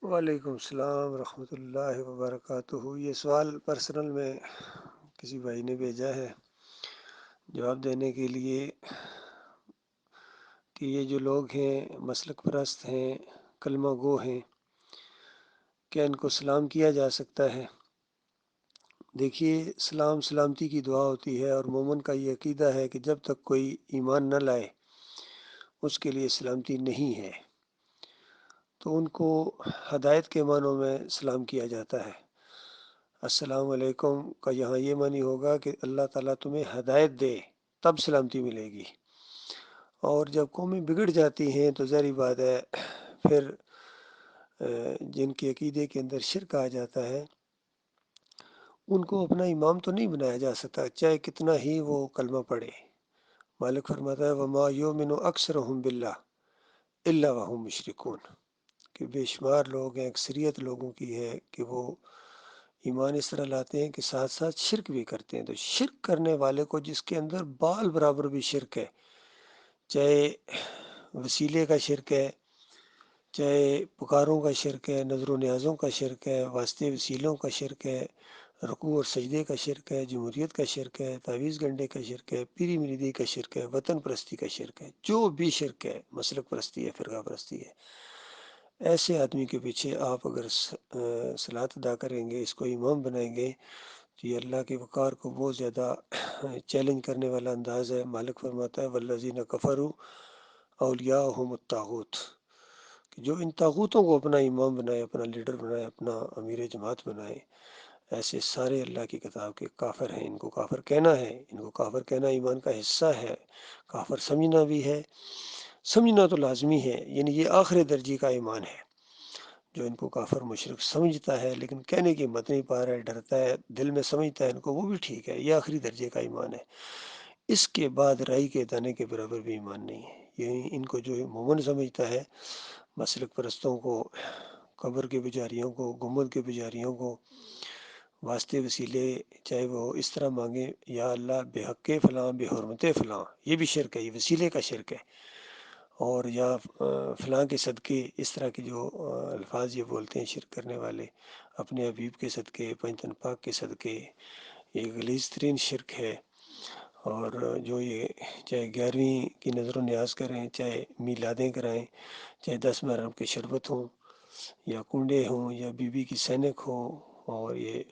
وعلیکم السلام ورحمۃ اللہ وبرکاتہ۔ یہ سوال پرسنل میں کسی بھائی نے بھیجا ہے جواب دینے کے لیے کہ یہ جو لوگ ہیں مسلک پرست ہیں، کلمہ گو ہیں، کیا ان کو سلام کیا جا سکتا ہے؟ دیکھیے، سلام سلامتی کی دعا ہوتی ہے، اور مومن کا یہ عقیدہ ہے کہ جب تک کوئی ایمان نہ لائے اس کے لیے سلامتی نہیں ہے، تو ان کو ہدایت کے معنوں میں سلام کیا جاتا ہے۔ السلام علیکم کا یہاں یہ معنی ہوگا کہ اللہ تعالیٰ تمہیں ہدایت دے، تب سلامتی ملے گی۔ اور جب قومیں بگڑ جاتی ہیں تو ظاہری بات ہے پھر جن کے عقیدے کے اندر شرک آ جاتا ہے ان کو اپنا امام تو نہیں بنایا جا سکتا، چاہے کتنا ہی وہ کلمہ پڑھے۔ مالک فرماتا ہے وما یؤمن اکثرهم باللہ الا وهم مشرکون، کہ بے شمار لوگ ہیں، اکثریت لوگوں کی ہے کہ وہ ایمان اس طرح لاتے ہیں کہ ساتھ ساتھ شرک بھی کرتے ہیں۔ تو شرک کرنے والے کو، جس کے اندر بال برابر بھی شرک ہے، چاہے وسیلے کا شرک ہے، چاہے پکاروں کا شرک ہے، نظر و نیازوں کا شرک ہے، واسطے وسیلوں کا شرک ہے، رکوع اور سجدے کا شرک ہے، جمہوریت کا شرک ہے، تعویذ گنڈے کا شرک ہے، پیری مریدی کا شرک ہے، وطن پرستی کا شرک ہے، جو بھی شرک ہے، مسلک پرستی ہے، فرقہ پرستی ہے، ایسے آدمی کے پیچھے آپ اگر صلاۃ ادا کریں گے، اس کو امام بنائیں گے، تو یہ اللہ کے وقار کو بہت زیادہ چیلنج کرنے والا انداز ہے۔ مالک فرماتا ہے والذین کفروا اولیاءہم الطاغوت، کہ جو ان طاغوتوں کو اپنا امام بنائے، اپنا لیڈر بنائے، اپنا امیر جماعت بنائے، ایسے سارے اللہ کی کتاب کے کافر ہیں۔ ان کو کافر کہنا ہے، ان کو کافر کہنا ایمان کا حصہ ہے۔ کافر سمجھنا بھی ہے، سمجھنا تو لازمی ہے، یعنی یہ آخری درجے کا ایمان ہے۔ جو ان کو کافر مشرک سمجھتا ہے لیکن کہنے کی ہمت نہیں پا رہا ہے، ڈرتا ہے، دل میں سمجھتا ہے ان کو، وہ بھی ٹھیک ہے، یہ آخری درجے کا ایمان ہے۔ اس کے بعد رائی کے دانے کے برابر بھی ایمان نہیں ہے۔ یعنی ان کو جو مومن سمجھتا ہے، مسلک پرستوں کو، قبر کے پجاریوں کو، گنبد کے پجاریوں کو، واسطے وسیلے چاہے وہ اس طرح مانگے یا اللہ بے حق فلاں، بے حرمت فلاں، یہ بھی شرک ہے، یہ وسیلے کا شرک ہے، اور یا فلاں کے صدقے، اس طرح کے جو الفاظ یہ بولتے ہیں شرک کرنے والے، اپنے حبیب کے صدقے، پنجتن پاک کے صدقے، یہ غلیظ ترین شرک ہے۔ اور جو یہ چاہے 11ویں کی نظر و نیاز کریں، چاہے میلادیں کرائیں، چاہے 10 محرم کے شربت ہوں، یا کنڈے ہوں، یا بی بی کی سینک ہو، اور یہ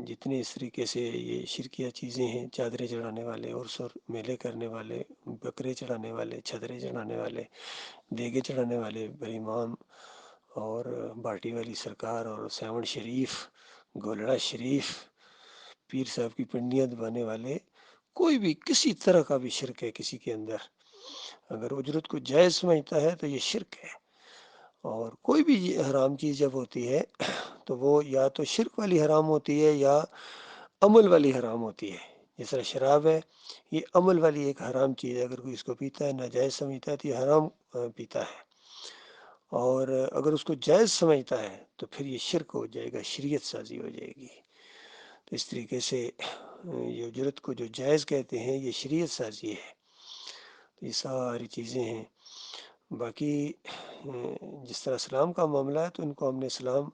جتنے اس طریقے سے یہ شرکیہ چیزیں ہیں، چادریں چڑھانے والے، عرس اور میلے کرنے والے، بکرے چڑھانے والے، چھترے چڑھانے والے، دیگے چڑھانے والے، امام اور باٹی والی سرکار، اور سیون شریف، گولڑا شریف، پیر صاحب کی پنڈیاں دبانے والے، کوئی بھی کسی طرح کا بھی شرک ہے کسی کے اندر، اگر اجرت کو جائز سمجھتا ہے تو یہ شرک ہے۔ اور کوئی بھی حرام چیز جب ہوتی ہے تو وہ یا تو شرک والی حرام ہوتی ہے یا عمل والی حرام ہوتی ہے۔ جس طرح شراب ہے، یہ عمل والی ایک حرام چیز ہے، اگر کوئی اس کو پیتا ہے، ناجائز سمجھتا ہے تو یہ حرام پیتا ہے، اور اگر اس کو جائز سمجھتا ہے تو پھر یہ شرک ہو جائے گا، شریعت سازی ہو جائے گی۔ تو اس طریقے سے یہ اجرت کو جو جائز کہتے ہیں یہ شریعت سازی ہے۔ تو یہ ساری چیزیں ہیں۔ باقی جس طرح سلام کا معاملہ ہے تو ان کو ہم نے سلام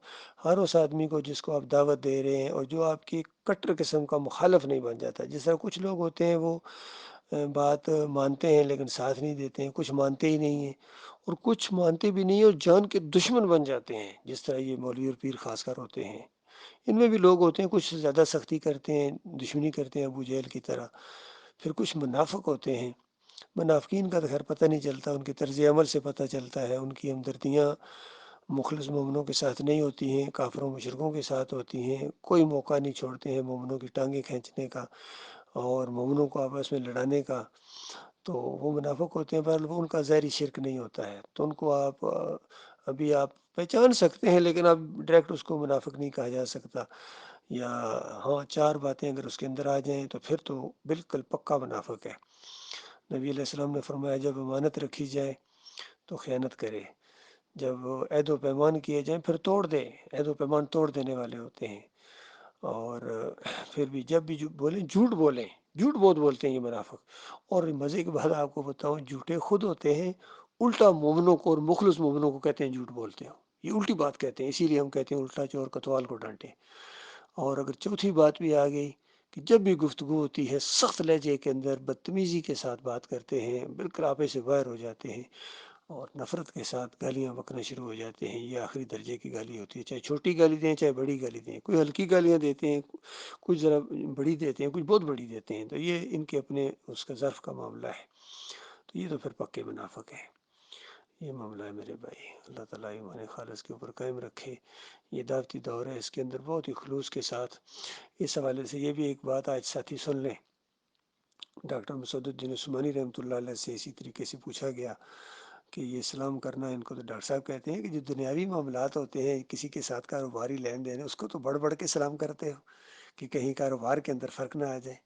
ہر اس آدمی کو جس کو آپ دعوت دے رہے ہیں اور جو آپ کی کٹر قسم کا مخالف نہیں بن جاتا۔ جس طرح کچھ لوگ ہوتے ہیں وہ بات مانتے ہیں لیکن ساتھ نہیں دیتے ہیں، کچھ مانتے ہی نہیں ہیں، اور کچھ مانتے بھی نہیں ہیں اور جان کے دشمن بن جاتے ہیں، جس طرح یہ مولوی اور پیر خاص کر ہوتے ہیں۔ ان میں بھی لوگ ہوتے ہیں کچھ زیادہ سختی کرتے ہیں، دشمنی کرتے ہیں ابو جہل کی طرح، پھر کچھ منافق ہوتے ہیں۔ منافقین کا تو خیر پتہ نہیں چلتا، ان کے طرز عمل سے پتہ چلتا ہے، ان کی ہمدردیاں مخلص مومنوں کے ساتھ نہیں ہوتی ہیں، کافروں مشرکوں کے ساتھ ہوتی ہیں، کوئی موقع نہیں چھوڑتے ہیں مومنوں کی ٹانگیں کھینچنے کا اور مومنوں کو آپس میں لڑانے کا۔ تو وہ منافق ہوتے ہیں، پر وہ ان کا ظاہری شرک نہیں ہوتا ہے، تو ان کو آپ ابھی آپ پہچان سکتے ہیں لیکن اب ڈائریکٹ اس کو منافق نہیں کہا جا سکتا، یا ہاں 4 باتیں اگر اس کے اندر آ جائیں تو پھر تو بالکل پکا منافق ہے۔ نبی علیہ السلام نے فرمایا جب امانت رکھی جائے تو خیانت کرے، جب عہد و پیمان کیے جائیں پھر توڑ دے، عہد و پیمان توڑ دینے والے ہوتے ہیں، اور پھر بھی جب بھی بولیں جھوٹ بولیں، جھوٹ بہت بولتے ہیں یہ منافق۔ اور مزے کی بات آپ کو بتاؤں، جھوٹے خود ہوتے ہیں، الٹا مومنوں کو اور مخلص مومنوں کو کہتے ہیں جھوٹ بولتے ہو، یہ الٹی بات کہتے ہیں، اسی لیے ہم کہتے ہیں الٹا چور کتوال کو ڈانٹے۔ اور اگر چوتھی بات بھی آ گئی کہ جب بھی گفتگو ہوتی ہے سخت لہجے کے اندر بدتمیزی کے ساتھ بات کرتے ہیں، بالکل آپے سے باہر ہو جاتے ہیں اور نفرت کے ساتھ گالیاں بکنا شروع ہو جاتے ہیں، یہ آخری درجے کی گالی ہوتی ہے، چاہے چھوٹی گالی دیں چاہے بڑی گالی دیں، کوئی ہلکی گالیاں دیتے ہیں، کچھ ذرا بڑی دیتے ہیں، کچھ بہت بڑی دیتے ہیں، تو یہ ان کے اپنے اس کا ظرف کا معاملہ ہے، تو یہ تو پھر پکے منافق ہیں۔ یہ معاملہ ہے میرے بھائی، اللہ تعالیٰ ایمان خالص کے اوپر قائم رکھے۔ یہ دعوتی دور ہے، اس کے اندر بہت ہی خلوص کے ساتھ اس حوالے سے یہ بھی ایک بات آج ساتھی سن لیں۔ ڈاکٹر مسعود الدین عثمانی رحمۃ اللہ علیہ سے اسی طریقے سے پوچھا گیا کہ یہ سلام کرنا، ان کو تو ڈاکٹر صاحب کہتے ہیں کہ جو دنیاوی معاملات ہوتے ہیں کسی کے ساتھ کاروباری لین دین ہے اس کو تو بڑھ بڑھ کے سلام کرتے ہو کہ کہیں کاروبار کے اندر فرق نہ آ جائے،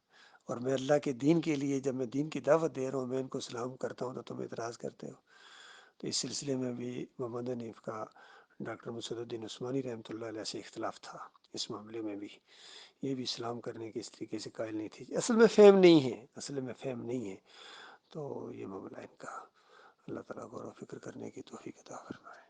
اور میں اللہ کے دین کے لیے جب میں دین کی دعوت دے رہا ہوں میں ان کو سلام کرتا ہوں تو تم اعتراض کرتے ہو۔ تو اس سلسلے میں بھی محمد حنیف کا ڈاکٹر مسعود الدین عثمانی رحمۃ اللہ علیہ سے اختلاف تھا اس معاملے میں بھی، یہ بھی سلام کرنے کے اس طریقے سے قائل نہیں تھی، اصل میں فہم نہیں ہے، اصل میں فہم نہیں ہے، تو یہ معاملہ ان کا۔ اللہ تعالیٰ غور و فکر کرنے کی توفیق عطا فرمائے۔